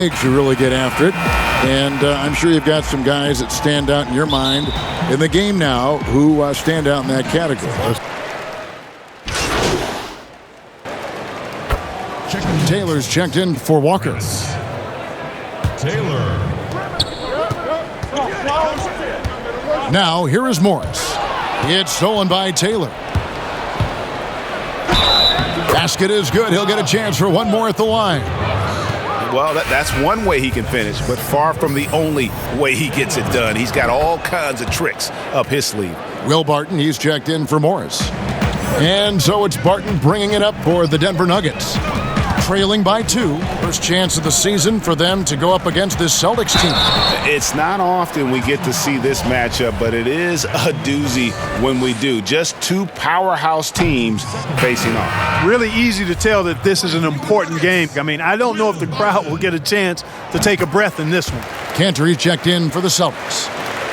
to really get after it. And I'm sure you've got some guys that stand out in your mind in the game now who stand out in that category. Taylor's checked in for Walker. Taylor. Now, here is Morris. It's stolen by Taylor. Basket is good. He'll get a chance for one more at the line. Well, that's one way he can finish, but far from the only way he gets it done. He's got all kinds of tricks up his sleeve. Will Barton, he's checked in for Morris. And so it's Barton bringing it up for the Denver Nuggets. Trailing by 2. First chance of the season for them to go up against this Celtics team. It's not often we get to see this matchup, but it is a doozy when we do. Just two powerhouse teams facing off. Really easy to tell that this is an important game. I mean, I don't know if the crowd will get a chance to take a breath in this one. Cantor, he's checked in for the Celtics.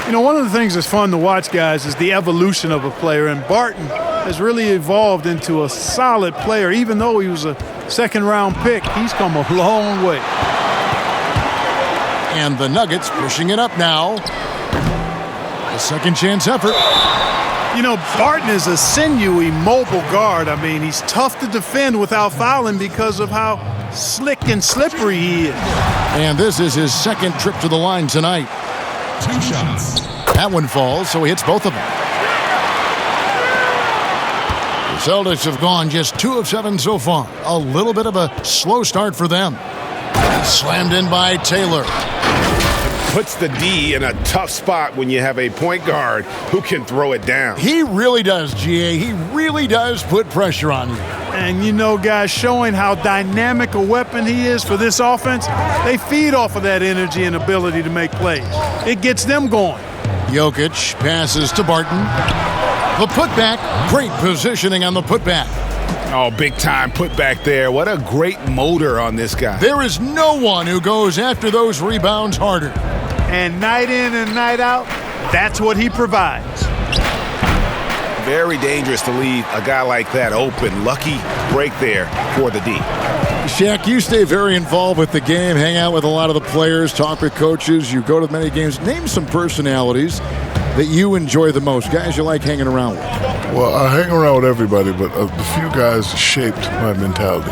You know, one of the things that's fun to watch, guys, is the evolution of a player, and Barton has really evolved into a solid player. Even though he was a second-round pick, he's come a long way. And the Nuggets pushing it up now. A second chance effort. You know, Barton is a sinewy, mobile guard. I mean, he's tough to defend without fouling because of how slick and slippery he is. And this is his second trip to the line tonight. 2 shots. That one falls, so he hits both of them. The Celtics have gone just 2 of 7 so far. A little bit of a slow start for them. Slammed in by Taylor. Puts the D in a tough spot when you have a point guard who can throw it down. He really does, GA. He really does put pressure on you. And, you know, guys, showing how dynamic a weapon he is for this offense, they feed off of that energy and ability to make plays. It gets them going. Jokic passes to Barton. The putback, great positioning on the putback. Oh, big-time putback there. What a great motor on this guy. There is no one who goes after those rebounds harder. And night in and night out, that's what he provides. Very dangerous to leave a guy like that open. Lucky break there for the D. Shaq, you stay very involved with the game, hang out with a lot of the players, talk with coaches, you go to many games. Name some personalities that you enjoy the most, guys you like hanging around with. Well, I hang around with everybody, but the few guys shaped my mentality.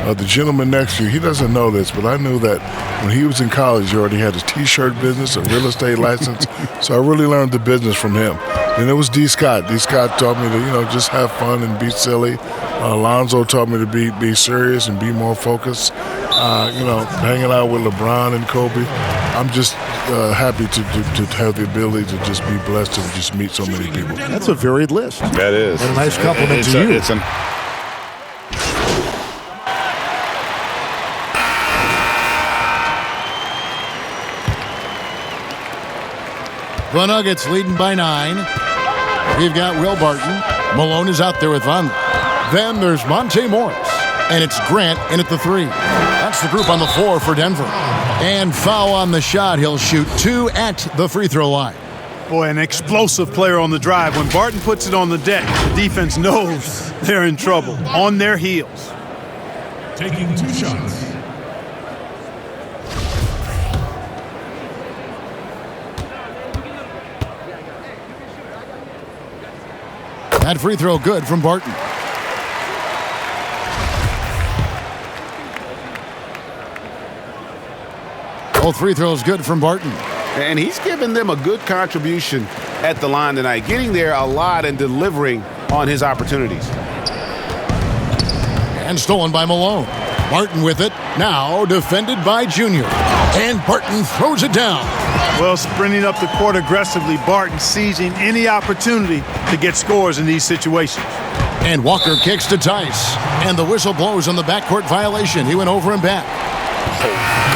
The gentleman next to you, he doesn't know this, but I knew that when he was in college, he already had his T-shirt business, a real estate license, so I really learned the business from him. And it was D. Scott. D. Scott taught me to, just have fun and be silly. Alonzo taught me to be serious and be more focused. Hanging out with LeBron and Kobe. I'm just happy to have the ability to just be blessed to just meet so many people. That's a varied list. That is. And a nice compliment to you. The Nuggets leading by 9. We've got Will Barton. Malone is out there with Vonleh. Then there's Monte Morris. And it's Grant in at the 3. That's the group on the floor for Denver. And foul on the shot. He'll shoot 2 at the free throw line. Boy, an explosive player on the drive. When Barton puts it on the deck, the defense knows they're in trouble. On their heels. Taking 2 shots. That free throw good from Barton. Both free throws good from Barton. And he's given them a good contribution at the line tonight, getting there a lot and delivering on his opportunities. And stolen by Malone. Barton with it, now defended by Junior. And Barton throws it down. Well, sprinting up the court aggressively, Barton seizing any opportunity to get scores in these situations. And Walker kicks to Tice. And the whistle blows on the backcourt violation. He went over and back.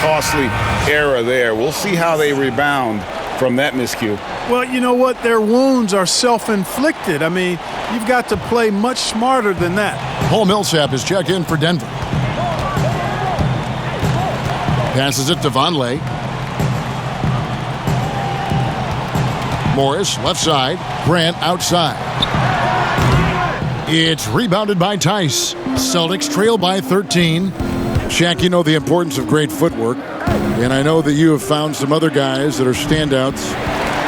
Costly error there. We'll see how they rebound from that miscue. Well, you know what? Their wounds are self-inflicted. I mean, you've got to play much smarter than that. Paul Millsap is checked in for Denver. Passes it to Vonleh. Morris, left side. Grant, outside. It's rebounded by Tice. Celtics trail by 13. Shaq, you know the importance of great footwork. And I know that you have found some other guys that are standouts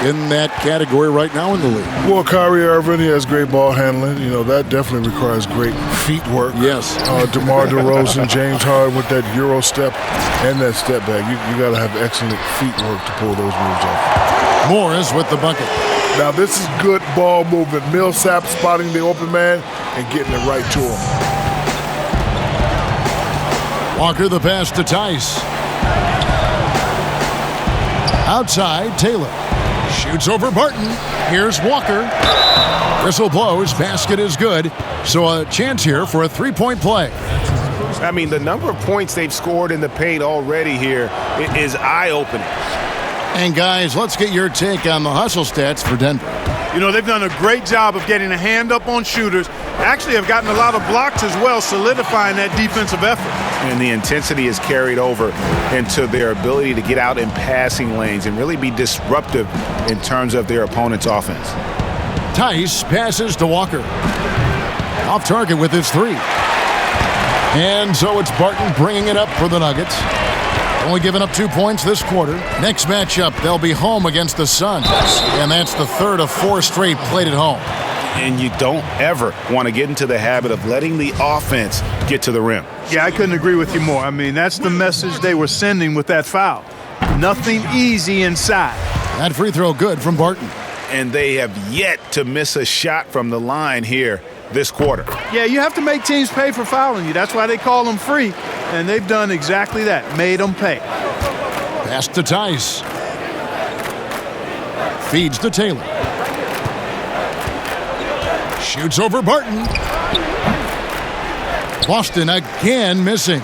in that category right now in the league. Well, Kyrie Irving, he has great ball handling. You know, that definitely requires great feet work. Yes. DeMar DeRozan, James Harden with that Euro step and that step back. You got to have excellent feet work to pull those moves off. Morris with the bucket. Now, this is good ball movement. Millsap spotting the open man and getting it right to him. Walker the pass to Tice. Outside, Taylor. Shoots over Barton. Here's Walker. Whistle blows. Basket is good. So a chance here for a three-point play. I mean, the number of points they've scored in the paint already here is eye-opening. And guys, let's get your take on the hustle stats for Denver. You know, they've done a great job of getting a hand up on shooters. Actually have gotten a lot of blocks as well, solidifying that defensive effort. And the intensity is carried over into their ability to get out in passing lanes and really be disruptive in terms of their opponent's offense. Tice passes to Walker. Off target with his three. And so it's Barton bringing it up for the Nuggets. Only giving up 2 points this quarter. Next matchup, they'll be home against the Suns. And that's the third of 4 straight played at home. And you don't ever want to get into the habit of letting the offense get to the rim. Yeah, I couldn't agree with you more. I mean, that's the message they were sending with that foul. Nothing easy inside. That free throw good from Barton. And they have yet to miss a shot from the line here this quarter. Yeah, you have to make teams pay for fouling you. That's why they call them free. And they've done exactly that, made them pay. Pass to Tice. Feeds to Taylor. Shoots over Barton. Boston again missing.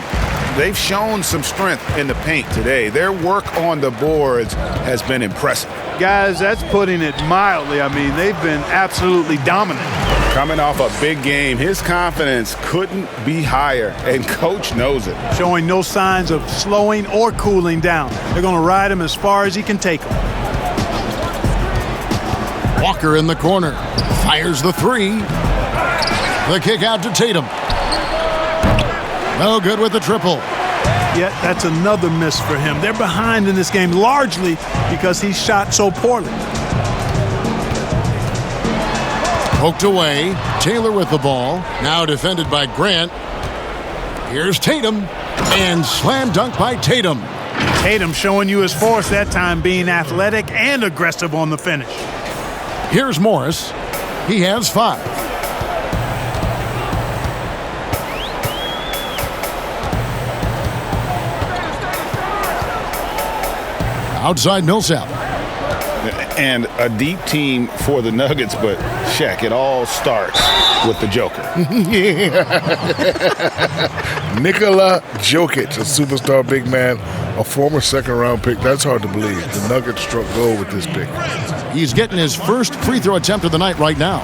They've shown some strength in the paint today. Their work on the boards has been impressive. Guys, that's putting it mildly. I mean, they've been absolutely dominant. Coming off a big game, his confidence couldn't be higher, and Coach knows it. Showing no signs of slowing or cooling down. They're going to ride him as far as he can take him. Walker in the corner. Fires the three. The kick out to Tatum. No good with the triple. Yet that's another miss for him. They're behind in this game largely because he shot so poorly. Poked away. Taylor with the ball. Now defended by Grant. Here's Tatum. And slam dunk by Tatum. Tatum showing you his force that time, being athletic and aggressive on the finish. Here's Morris. He has 5. Outside Millsap. And a deep team for the Nuggets, but Shaq, it all starts with the Joker. Nikola Jokic, a superstar big man, a former second-round pick. That's hard to believe. The Nuggets struck gold with this pick. He's getting his first free throw attempt of the night right now.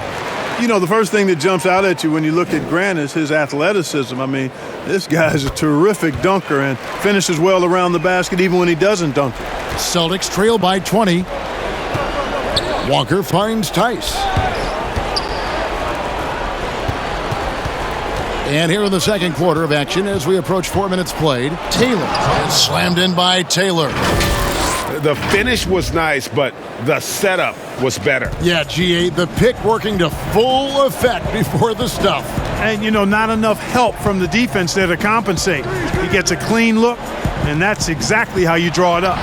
You know, the first thing that jumps out at you when you look at Grant is his athleticism. I mean, this guy's a terrific dunker and finishes well around the basket even when he doesn't dunk it. Celtics trail by 20. Walker finds Tice. And here in the second quarter of action as we approach 4 minutes played, Taylor is slammed in by Taylor. The finish was nice, but the setup was better. Yeah, G8, the pick working to full effect before the stuff. And, you know, not enough help from the defense there to compensate. He gets a clean look, and that's exactly how you draw it up.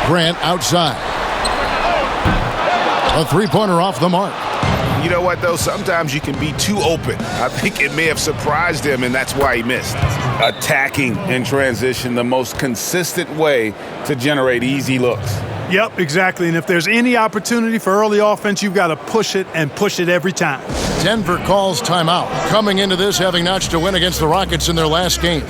Grant outside. A three-pointer off the mark. You know what, though? Sometimes you can be too open. I think it may have surprised him, and that's why he missed. Attacking in transition, the most consistent way to generate easy looks. Yep, exactly. And if there's any opportunity for early offense, you've got to push it and push it every time. Denver calls timeout. Coming into this, having notched a win against the Rockets in their last game.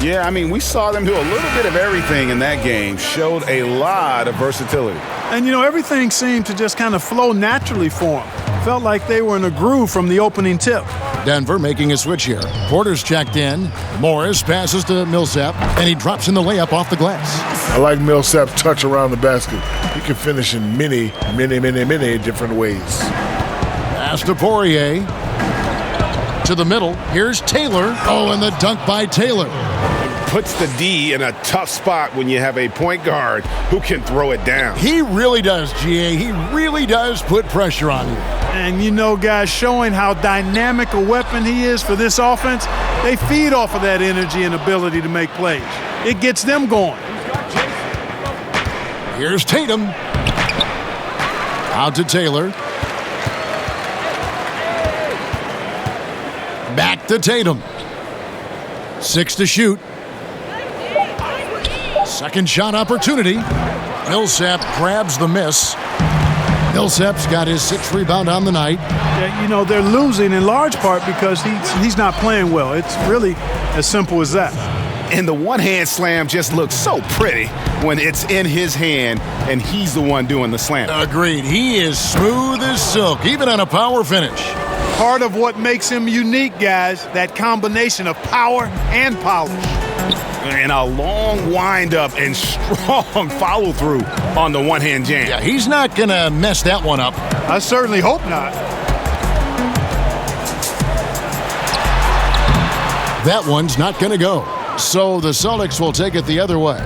Yeah, I mean, we saw them do a little bit of everything in that game. Showed a lot of versatility. And, you know, everything seemed to just kind of flow naturally for them. Felt like they were in a groove from the opening tip. Denver making a switch here. Porter's checked in. Morris passes to Millsap, and he drops in the layup off the glass. I like Millsap's touch around the basket. He can finish in many different ways. Pass to Poirier. To the middle. Here's Taylor. Oh, and the dunk by Taylor. puts the D in a tough spot when you have a point guard who can throw it down. He really does, GA. He really does put pressure on you. And, you know, guys, showing how dynamic a weapon he is for this offense, they feed off of that energy and ability to make plays. It gets them going. Here's Tatum. Out to Taylor. Back to Tatum. 6 to shoot. Second shot opportunity. Millsap grabs the miss. Millsap's got his 6th rebound on the night. Yeah, you know, they're losing in large part because he's not playing well. It's really as simple as that. And the one-hand slam just looks so pretty when it's in his hand and he's the one doing the slam. Agreed. He is smooth as silk, even on a power finish. Part of what makes him unique, guys, that combination of power and polish. And a long wind-up and strong follow-through on the one-hand jam. Yeah, he's not going to mess that one up. I certainly hope not. That one's not going to go. So the Celtics will take it the other way.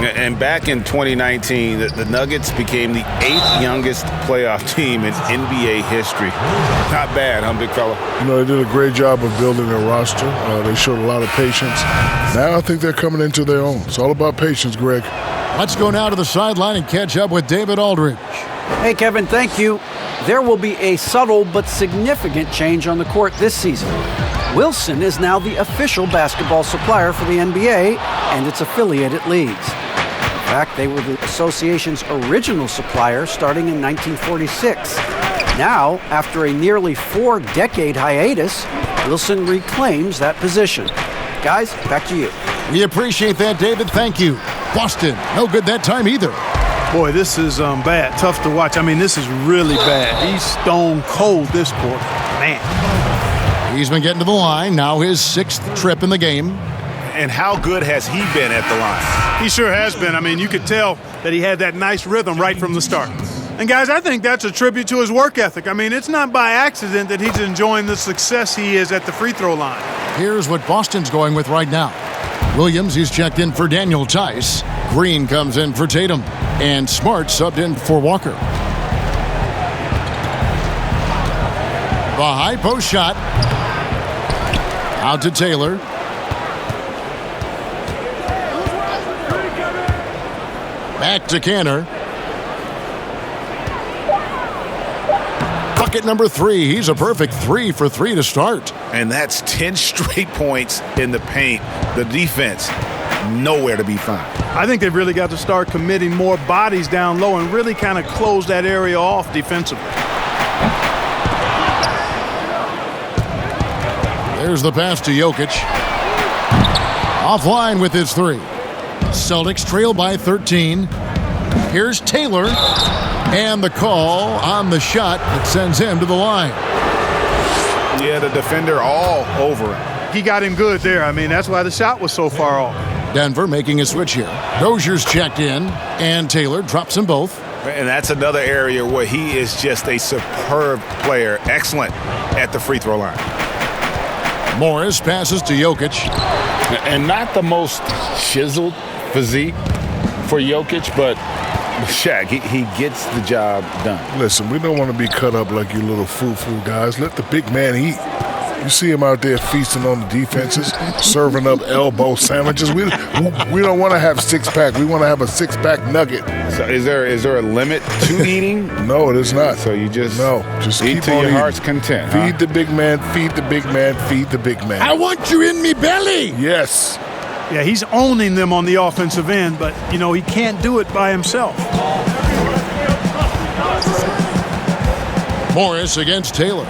And back in 2019, the Nuggets became the 8th youngest playoff team in NBA history. Not bad, huh, big fella? You know, they did a great job of building their roster. They showed a lot of patience. Now I think they're coming into their own. It's all about patience, Greg. Let's go now to the sideline and catch up with David Aldridge. Hey, Kevin, thank you. There will be a subtle but significant change on the court this season. Wilson is now the official basketball supplier for the NBA and its affiliated leagues. In fact, they were the association's original supplier starting in 1946. Now, after a nearly 4-decade hiatus, Wilson reclaims that position. Guys, back to you. We appreciate that, David. Thank you. Boston, no good that time either. Boy, this is bad. Tough to watch. I mean, this is really bad. He's stone cold this quarter. Man. He's been getting to the line. Now his 6th trip in the game. And how good has he been at the line? He sure has been. I mean, you could tell that he had that nice rhythm right from the start. And, guys, I think that's a tribute to his work ethic. I mean, it's not by accident that he's enjoying the success he is at the free throw line. Here's what Boston's going with right now. Williams, he's checked in for Daniel Tice. Green comes in for Tatum. And Smart subbed in for Walker. The high post shot. Out to Taylor. Back to Kanter. Bucket number 3. He's a perfect 3 for 3 to start. And that's 10 straight points in the paint. The defense, nowhere to be found. I think they've really got to start committing more bodies down low and really kind of close that area off defensively. There's the pass to Jokic. Offline with his 3. Celtics trail by 13. Here's Taylor. And the call on the shot that sends him to the line. Yeah, the defender all over him. He got him good there. I mean, that's why the shot was so far off. Denver making a switch here. Dozier's checked in, and Taylor drops them both. And that's another area where he is just a superb player. Excellent at the free throw line. Morris passes to Jokic. And not the most chiseled physique for Jokic, but Shaq, he gets the job done. Listen, we don't want to be cut up like you little foo-foo guys. Let the big man eat. You see him out there feasting on the defenses, serving up elbow sandwiches. We don't want to have 6-pack. We want to have a 6-pack nugget. So is there a limit to eating? No, it is not. So you just just eat keep to on your eating. heart's content. Feed the big man, feed the big man, feed the big man. I want you in me belly. Yes. Yeah, he's owning them on the offensive end, but, you know, he can't do it by himself. Morris against Taylor.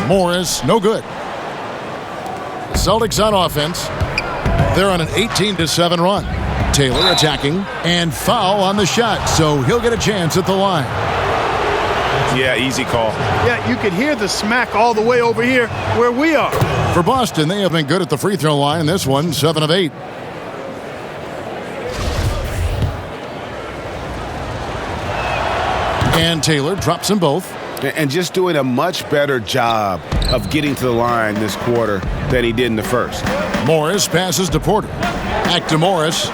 Morris, no good. Celtics on offense. They're on an 18-7 run. Taylor attacking and foul on the shot, so he'll get a chance at the line. Yeah, easy call. Yeah, you could hear the smack all the way over here where we are. For Boston, they have been good at the free throw line. This one, 7 of 8. And Taylor drops them both. And just doing a much better job of getting to the line this quarter than he did in the first. Morris passes to Porter. Back to Morris.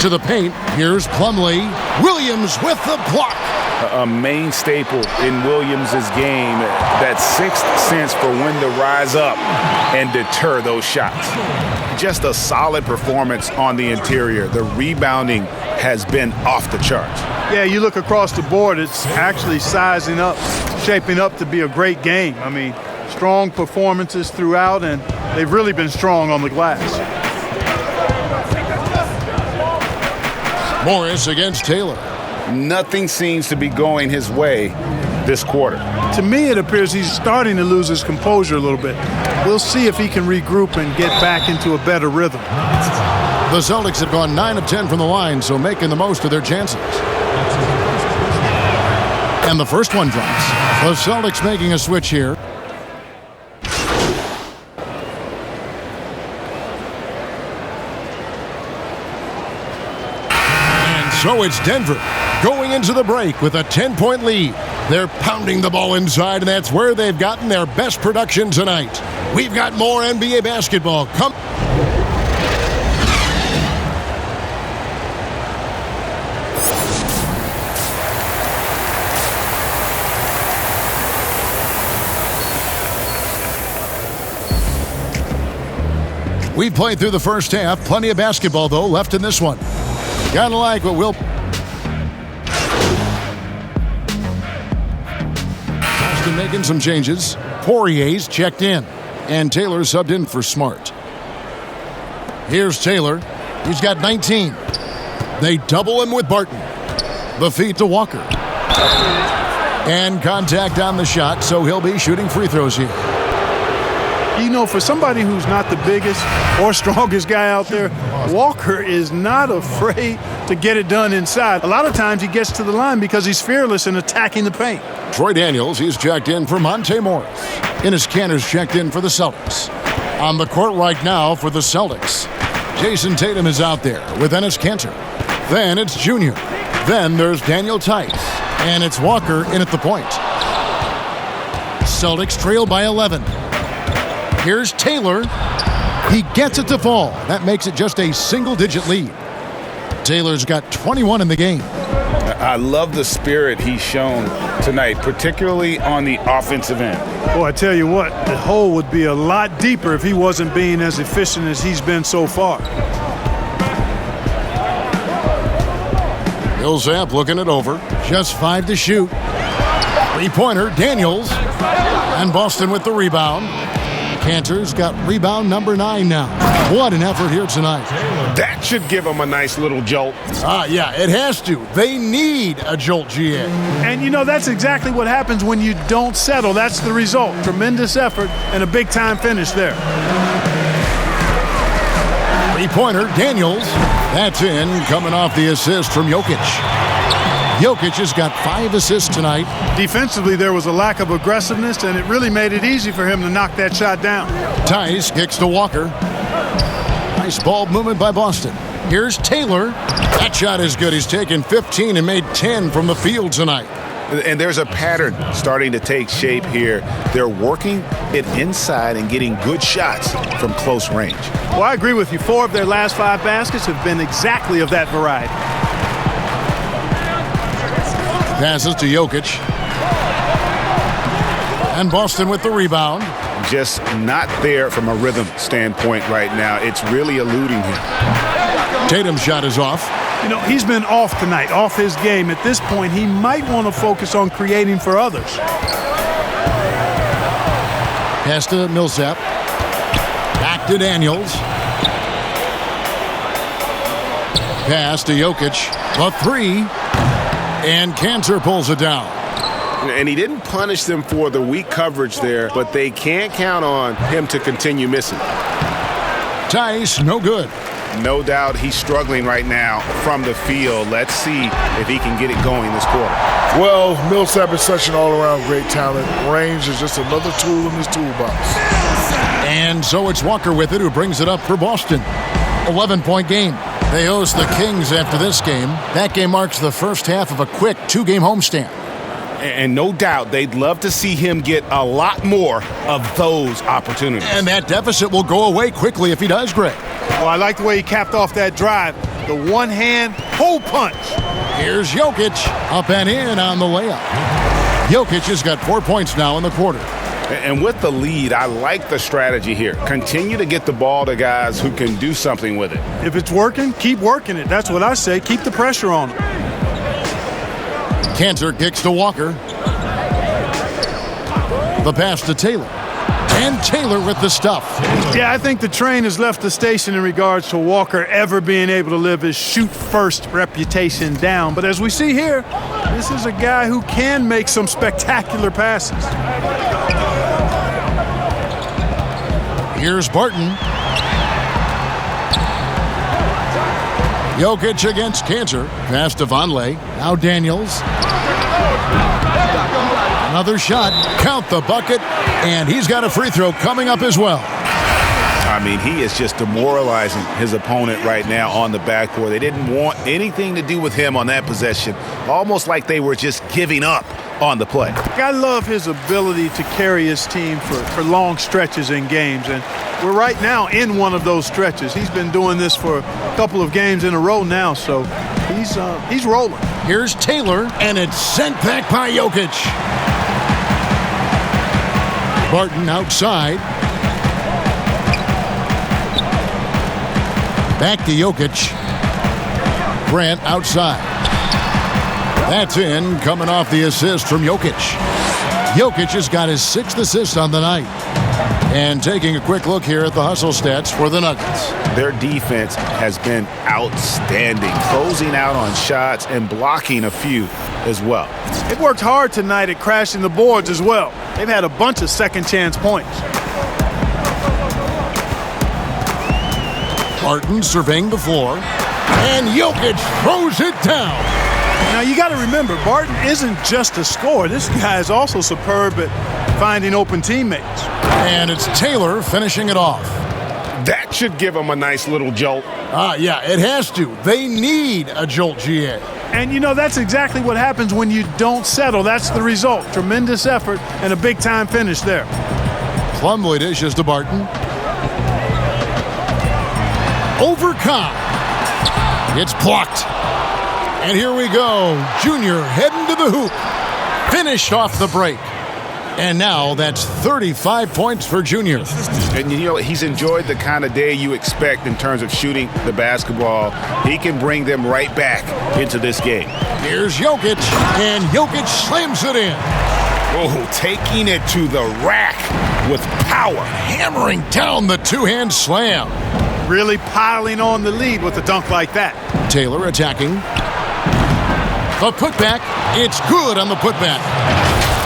To the paint. Here's Plumlee. Williams with the block. A main staple in Williams' game, that sixth sense for when to rise up and deter those shots. Just a solid performance on the interior. The rebounding has been off the charts. Yeah, you look across the board, it's actually sizing up, shaping up to be a great game. I mean, strong performances throughout, and they've really been strong on the glass. Morris against Taylor. Nothing seems to be going his way this quarter. To me, it appears he's starting to lose his composure a little bit. We'll see if he can regroup and get back into a better rhythm. The Celtics have gone 9 of 10 from the line, so making the most of their chances. And the first one drops. The Celtics making a switch here. And so it's Denver going into the break with a 10-point lead. They're pounding the ball inside, and that's where they've gotten their best production tonight. We've got more NBA basketball. Come. We've played through the first half. Plenty of basketball, though, left in this one. Gotta like what Will. Boston making some changes. Poirier's checked in, and Taylor subbed in for Smart. Here's Taylor. He's got 19. They double him with Barton. The feed to Walker. And contact on the shot, so he'll be shooting free throws here. You know, for somebody who's not the biggest or strongest guy out there, Walker is not afraid to get it done inside. A lot of times he gets to the line because he's fearless in attacking the paint. Troy Daniels, he's checked in for Monte Morris. Enes Kanter's checked in for the Celtics. On the court right now for the Celtics, Jason Tatum is out there with Enes Kanter. Then it's Junior. Then there's Daniel Tice. And it's Walker in at the point. Celtics trail by 11. Here's Taylor. He gets it to fall. That makes it just a single-digit lead. Taylor's got 21 in the game. I love the spirit he's shown tonight, particularly on the offensive end. Boy, I tell you what, the hole would be a lot deeper if he wasn't being as efficient as he's been so far. Millsap looking it over. Just 5 to shoot. Three-pointer, Daniels. And Boston with the rebound. Kanter's got rebound number 9 now. What an effort here tonight. That should give them a nice little jolt. Yeah, it has to. They need a jolt, GA. And, you know, that's exactly what happens when you don't settle. That's the result. Tremendous effort and a big-time finish there. Three-pointer, Daniels. That's in, coming off the assist from Jokic. Jokic has got 5 assists tonight. Defensively, there was a lack of aggressiveness, and it really made it easy for him to knock that shot down. Tice kicks to Walker. Nice ball movement by Boston. Here's Taylor. That shot is good. He's taken 15 and made 10 from the field tonight. And there's a pattern starting to take shape here. They're working it inside and getting good shots from close range. Well, I agree with you. 4 of their last 5 baskets have been exactly of that variety. Passes to Jokic. And Boston with the rebound. Just not there from a rhythm standpoint right now. It's really eluding him. Tatum's shot is off. You know, he's been off tonight, off his game. At this point, he might want to focus on creating for others. Pass to Millsap. Back to Daniels. Pass to Jokic. A 3. And Kanter pulls it down. And he didn't punish them for the weak coverage there, but they can't count on him to continue missing. Tice, no good. No doubt he's struggling right now from the field. Let's see if he can get it going this quarter. Well, Millsap is such an all-around great talent. Range is just another tool in his toolbox. And so it's Walker with it, who brings it up for Boston. 11-point game. They host the Kings after this game. That game marks the first half of a quick 2-game homestand. And no doubt they'd love to see him get a lot more of those opportunities. And that deficit will go away quickly if he does, Greg. Well, I like the way he capped off that drive. The one-hand hole punch. Here's Jokic, up and in on the layup. Jokic has got 4 points now in the quarter. And with the lead, I like the strategy here. Continue to get the ball to guys who can do something with it. If it's working, keep working it. That's what I say. Keep the pressure on him. Kanter kicks to Walker. The pass to Taylor. And Taylor with the stuff. Yeah, I think the train has left the station in regards to Walker ever being able to live his shoot-first reputation down. But as we see here, this is a guy who can make some spectacular passes. Here's Barton. Jokic against Kanter. Pass to Vonleh. Now Daniels. Another shot. Count the bucket. And he's got a free throw coming up as well. I mean, he is just demoralizing his opponent right now on the backboard. They didn't want anything to do with him on that possession. Almost like they were just giving up on the play. I love his ability to carry his team for long stretches in games. And we're right now in one of those stretches. He's been doing this for a couple of games in a row now, so he's rolling. Here's Taylor, and it's sent back by Jokic. Barton outside. Back to Jokic. Grant outside. That's in, coming off the assist from Jokic. Jokic has got his 6th assist on the night. And taking a quick look here at the hustle stats for the Nuggets. Their defense has been outstanding, closing out on shots and blocking a few as well. They've worked hard tonight at crashing the boards as well. They've had a bunch of second chance points. Barton surveying the floor. And Jokic throws it down. Now, you got to remember, Barton isn't just a scorer. This guy is also superb at finding open teammates. And it's Taylor finishing it off. That should give them a nice little jolt. Yeah, it has to. They need a jolt, GA. And, you know, that's exactly what happens when you don't settle. That's the result. Tremendous effort and a big-time finish there. Plumlee dishes to Barton. Over Khan. It's blocked. And here we go. Junior heading to the hoop. Finished off the break. And now that's 35 points for Junior. And, you know, he's enjoyed the kind of day you expect in terms of shooting the basketball. He can bring them right back into this game. Here's Jokic, and Jokic slams it in. Oh, taking it to the rack with power. Hammering down the two-hand slam. Really piling on the lead with a dunk like that. Taylor attacking. The putback. It's good on the putback.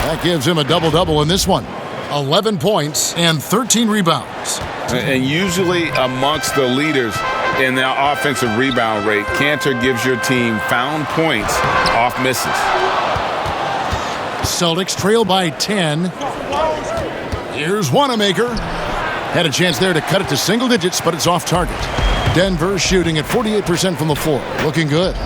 That gives him a double-double in this one. 11 points and 13 rebounds. And usually amongst the leaders in the offensive rebound rate, Kanter gives your team found points off misses. Celtics trail by 10. Here's Wanamaker. Had a chance there to cut it to single digits, but it's off target. Denver shooting at 48% from the floor. Looking good.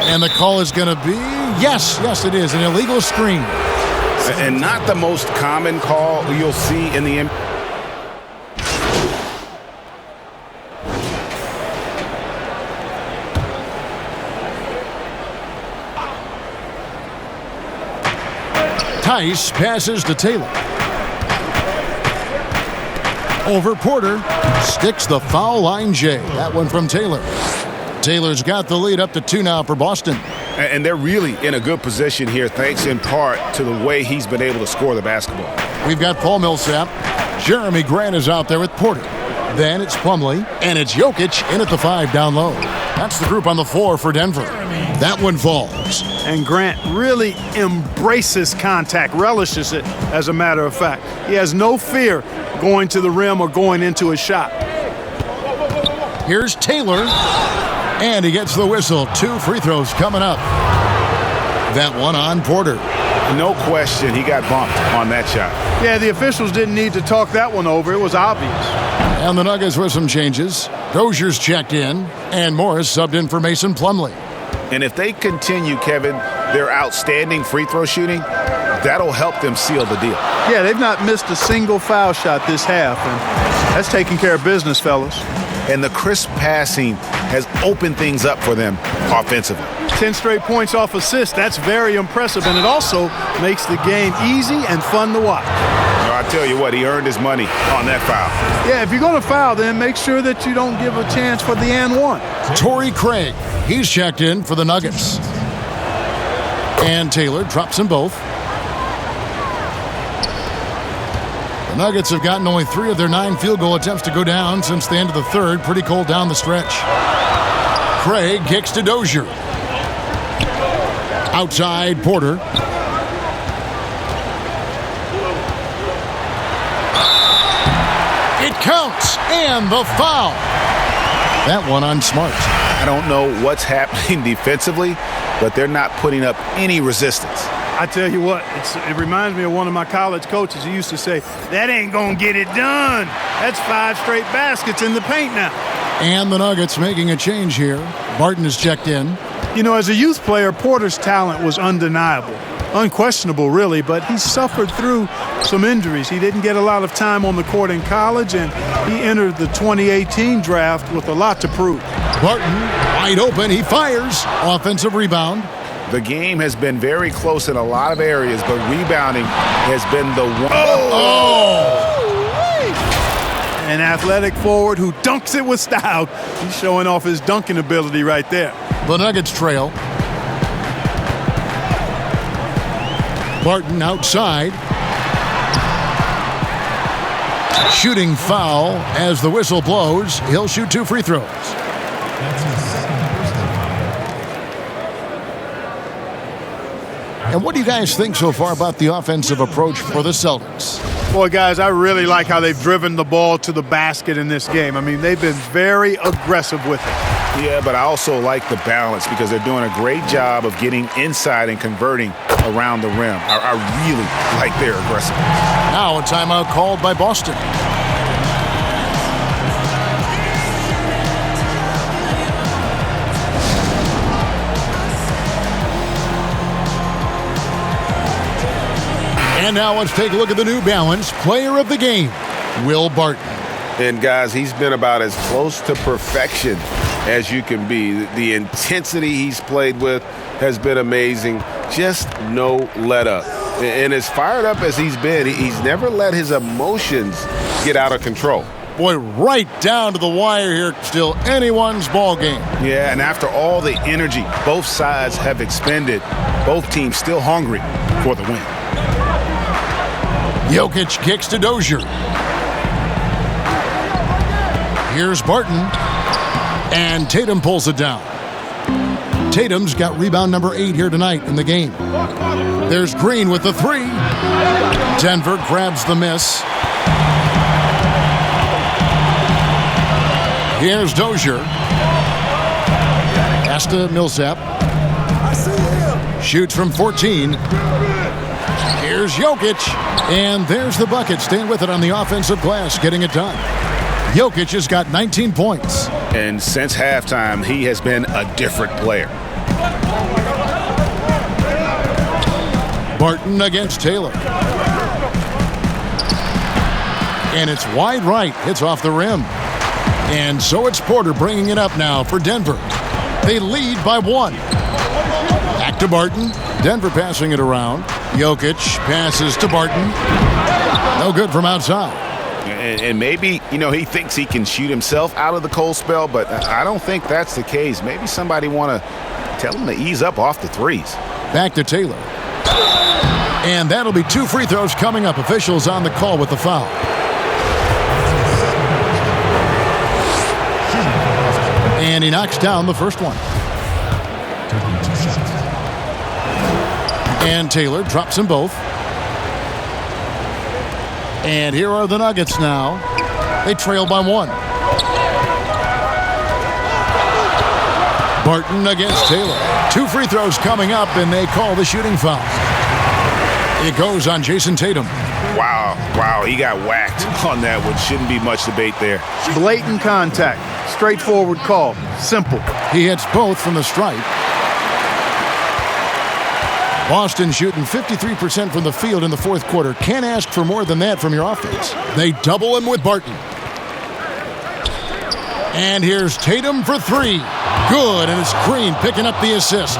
And the call is going to be, yes, it is, an illegal screen. And not the most common call you'll see in the NBA. Tice passes to Taylor. Over Porter. Sticks the foul line J. That one from Taylor. Taylor's got the lead up to 2 now for Boston. And they're really in a good position here, thanks in part to the way he's been able to score the basketball. We've got Paul Millsap. Jeremy Grant is out there with Porter. Then it's Plumlee, and it's Jokic in at the 5 down low. That's the group on the floor for Denver. That one falls. And Grant really embraces contact, relishes it, as a matter of fact. He has no fear going to the rim or going into a shot. Here's Taylor, and he gets the whistle. 2 free throws coming up. That one on Porter. No question, he got bumped on that shot. Yeah, the officials didn't need to talk that one over. It was obvious. And the Nuggets with some changes. Dozier's checked in, and Morris subbed in for Mason Plumlee. And if they continue, Kevin, their outstanding free throw shooting, that'll help them seal the deal. Yeah, they've not missed a single foul shot this half, and that's taking care of business, fellas. And the crisp passing has opened things up for them offensively. 10 straight points off assists. That's very impressive, and it also makes the game easy and fun to watch. I tell you what, he earned his money on that foul. Yeah, if you're going to foul, then make sure that you don't give a chance for the and one. Torrey Craig, he's checked in for the Nuggets. And Taylor drops them both. The Nuggets have gotten only 3 of their 9 field goal attempts to go down since the end of the third. Pretty cold down the stretch. Craig kicks to Dozier. Outside, Porter. It counts, and the foul. That one on Smart. I don't know what's happening defensively, but they're not putting up any resistance. I tell you what, it reminds me of one of my college coaches who used to say, that ain't going to get it done. That's 5 straight baskets in the paint now. And the Nuggets making a change here. Barton is checked in. You know, as a youth player, Porter's talent was undeniable. Unquestionable, really, but he suffered through some injuries. He didn't get a lot of time on the court in college, and he entered the 2018 draft with a lot to prove. Barton, wide open, he fires. Offensive rebound. The game has been very close in a lot of areas, but rebounding has been the one. An athletic forward who dunks it with style. He's showing off his dunking ability right there. The Nuggets trail. Barton outside. Shooting foul as the whistle blows. He'll shoot 2 free throws. And what do you guys think so far about the offensive approach for the Celtics? Boy, guys, I really like how they've driven the ball to the basket in this game. I mean, they've been very aggressive with it. Yeah, but I also like the balance because they're doing a great job of getting inside and converting around the rim. I really like their aggressiveness. Now a timeout called by Boston. And now let's take a look at the New Balance Player of the Game, Will Barton. And guys, he's been about as close to perfection as you can be. The intensity he's played with has been amazing. Just no let up. And as fired up as he's been, he's never let his emotions get out of control. Boy, right down to the wire here. Still anyone's ball game. Yeah, and after all the energy both sides have expended, both teams still hungry for the win. Jokic kicks to Dozier. Here's Barton. And Tatum pulls it down. Tatum's got rebound number 8 here tonight in the game. There's Green with the 3. Denver grabs the miss. Here's Dozier. Pass to Millsap. Shoots from 14. Here's Jokic. And there's the bucket. Staying with it on the offensive glass, getting it done. Jokic has got 19 points. And since halftime, he has been a different player. Barton against Taylor. And it's wide right. Hits off the rim. And so it's Porter bringing it up now for Denver. They lead by 1. Back to Barton. Denver passing it around. Jokic passes to Barton. No good from outside. And maybe, he thinks he can shoot himself out of the cold spell, but I don't think that's the case. Maybe somebody want to tell him to ease up off the threes. Back to Taylor. And that'll be 2 free throws coming up. Officials on the call with the foul. And he knocks down the first one. And Taylor drops them both. And here are the Nuggets now. They trail by 1. Barton against Taylor. 2 free throws coming up, and they call the shooting foul. It goes on Jason Tatum. Wow, he got whacked on that one. Shouldn't be much debate there. Blatant contact. Straightforward call. Simple. He hits both from the stripe. Boston shooting 53% from the field in the fourth quarter. Can't ask for more than that from your offense. They double him with Barton. And here's Tatum for three. Good, and it's Green picking up the assist.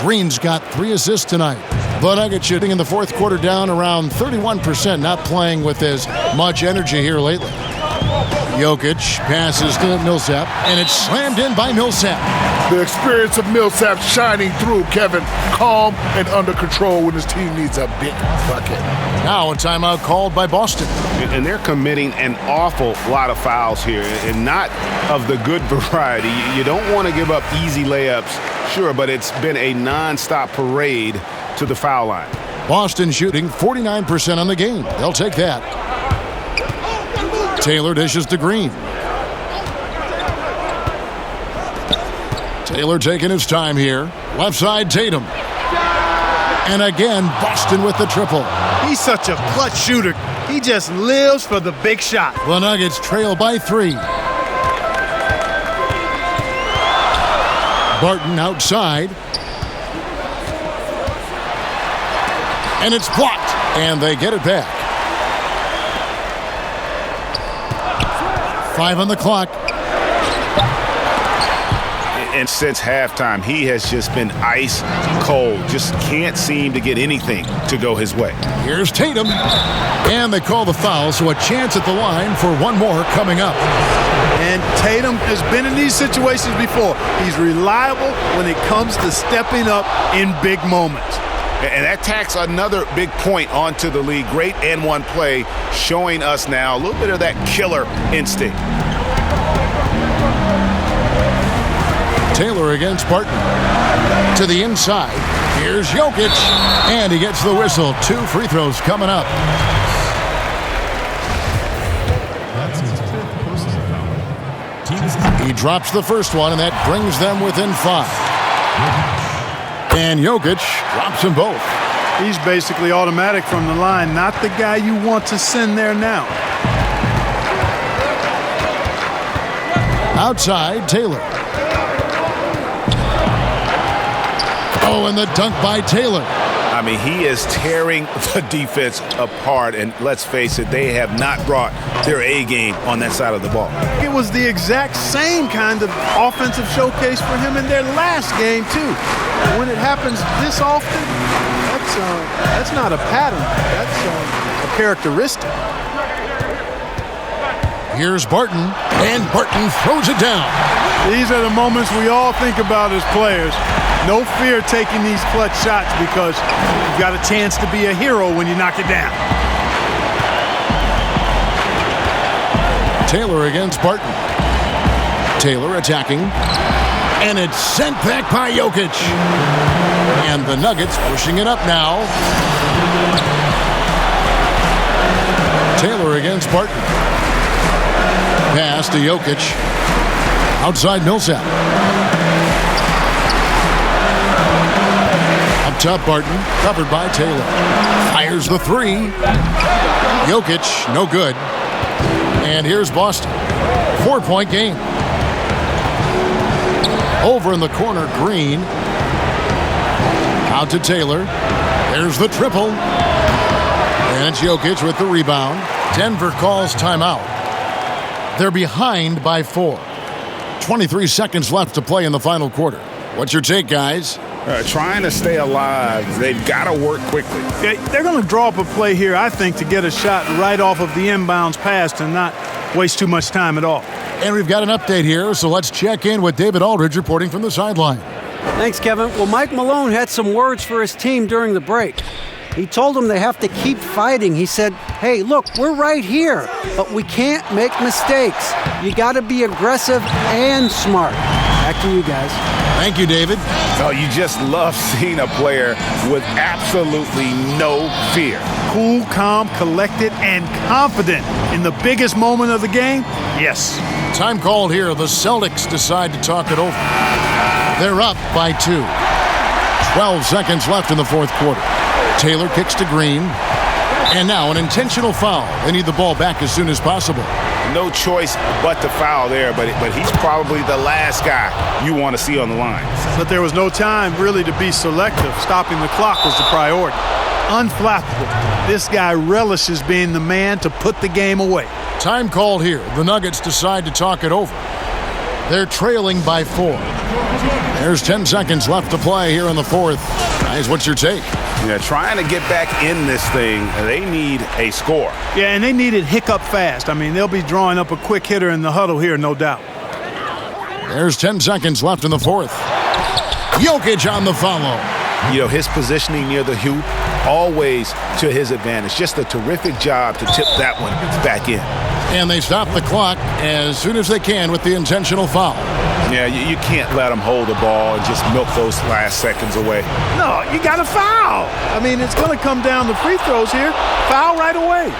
Green's got 3 assists tonight. The Nuggets shooting in the fourth quarter down around 31%, not playing with as much energy here lately. Jokic passes to Millsap, and it's slammed in by Millsap. The experience of Millsap shining through, Kevin. Calm and under control when his team needs a big bucket. Now a timeout called by Boston. And they're committing an awful lot of fouls here, and not of the good variety. You don't want to give up easy layups, sure, but it's been a non-stop parade to the foul line. Boston shooting 49% on the game. They'll take that. Taylor dishes to Green. Taylor taking his time here. Left side, Tatum. And again, Boston with the triple. He's such a clutch shooter. He just lives for the big shot. The Nuggets trail by 3. Barton outside. And it's blocked. And they get it back. 5 on the clock. And since halftime, he has just been ice cold. Just can't seem to get anything to go his way. Here's Tatum. And they call the foul, so a chance at the line for one more coming up. And Tatum has been in these situations before. He's reliable when it comes to stepping up in big moments. And that tacks another big point onto the league. Great and one play, showing us now a little bit of that killer instinct. Taylor against Barton. To the inside. Here's Jokic. And he gets the whistle. 2 free throws coming up. That's his 5th personal foul. He drops the first one, and that brings them within 5. And Jokic drops them both. He's basically automatic from the line, not the guy you want to send there now. Outside, Taylor. Oh, and the dunk by Taylor. I mean, he is tearing the defense apart, and let's face it, they have not brought their A game on that side of the ball. It was the exact same kind of offensive showcase for him in their last game, too. When it happens this often, that's not a pattern. That's a characteristic. Here's Barton, and Barton throws it down. These are the moments we all think about as players. No fear taking these clutch shots because you've got a chance to be a hero when you knock it down. Taylor against Barton. Taylor attacking. And it's sent back by Jokic. And the Nuggets pushing it up now. Taylor against Barton. Pass to Jokic. Outside Millsap. Up top, Barton. Covered by Taylor. Fires the 3. Jokic, no good. And here's Boston. 4-point game. Over in the corner, Green. Out to Taylor. There's the triple. And it's Jokic with the rebound. Denver calls timeout. They're behind by 4. 23 seconds left to play in the final quarter. What's your take, guys? Trying to stay alive. They've got to work quickly. They're going to draw up a play here, I think, to get a shot right off of the inbounds pass and not waste too much time at all. And we've got an update here, so let's check in with David Aldridge reporting from the sideline. Thanks, Kevin. Well, Mike Malone had some words for his team during the break. He told them they have to keep fighting. He said, hey, look, we're right here, but we can't make mistakes. You got to be aggressive and smart. Back to you guys. Thank you, David. Oh, you just love seeing a player with absolutely no fear. Cool, calm, collected, and confident in the biggest moment of the game? Yes. Time called here. The Celtics decide to talk it over. They're up by 2. 12 seconds left in the fourth quarter. Taylor kicks to Green. And now an intentional foul. They need the ball back as soon as possible. No choice but to foul there, but he's probably the last guy you want to see on the line. But there was no time really to be selective. Stopping the clock was the priority. Unflappable. This guy relishes being the man to put the game away. Time called here. The Nuggets decide to talk it over. They're trailing by 4. There's 10 seconds left to play here in the fourth. Guys, what's your take? Yeah, trying to get back in this thing, they need a score. Yeah, and they need it hiccup fast. I mean, they'll be drawing up a quick hitter in the huddle here, no doubt. There's 10 seconds left in the fourth. Jokic on the follow. You know, his positioning near the hoop, always to his advantage. Just a terrific job to tip that one back in. And they stop the clock as soon as they can with the intentional foul. Yeah, you can't let them hold the ball and just milk those last seconds away. No, you got to foul. I mean, it's going to come down to free throws here. Foul right away.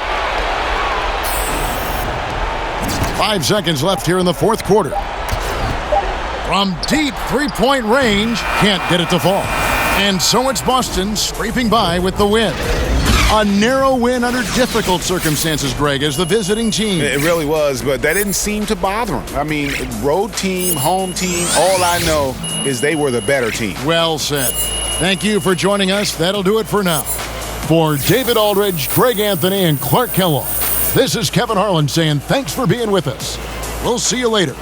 5 seconds left here in the fourth quarter. From deep three-point range, can't get it to fall. And so it's Boston scraping by with the win. A narrow win under difficult circumstances, Greg, as the visiting team. It really was, but that didn't seem to bother him. I mean, road team, home team, all I know is they were the better team. Well said. Thank you for joining us. That'll do it for now. For David Aldridge, Greg Anthony, and Clark Kellogg, this is Kevin Harlan saying thanks for being with us. We'll see you later.